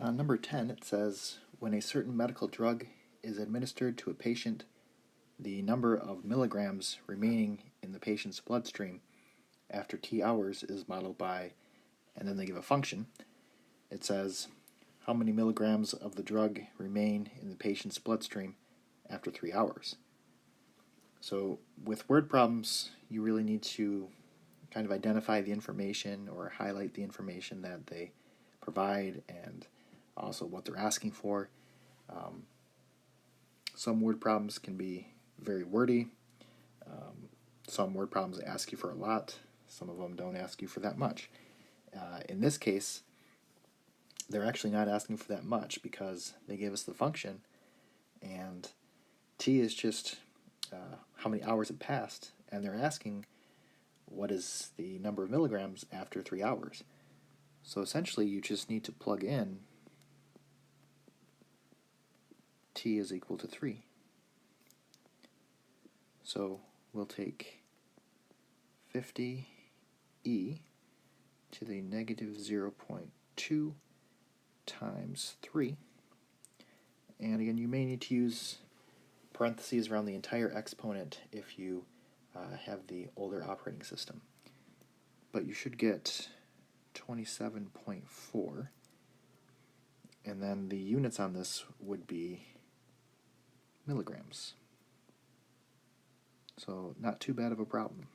On number 10, it says, when a certain medical drug is administered to a patient, the number of milligrams remaining in the patient's bloodstream after T hours is modeled by, and then they give a function. It says, how many milligrams of the drug remain in the patient's bloodstream after 3 hours. So with word problems, you really need to kind of identify the information or highlight the information that they provide and also what they're asking for. Some word problems can be very wordy. Some word problems ask you for a lot. Some of them don't ask you for that much. In this case, they're actually not asking for that much because they gave us the function, and T is just how many hours have passed, and they're asking what is the number of milligrams after 3 hours. So essentially you just need to plug in T is equal to 3. So we'll take 50e to the negative 0.2 times 3. And again, you may need to use parentheses around the entire exponent if you have the older operating system. But you should get 27.4. And then the units on this would be milligrams. So not too bad of a problem.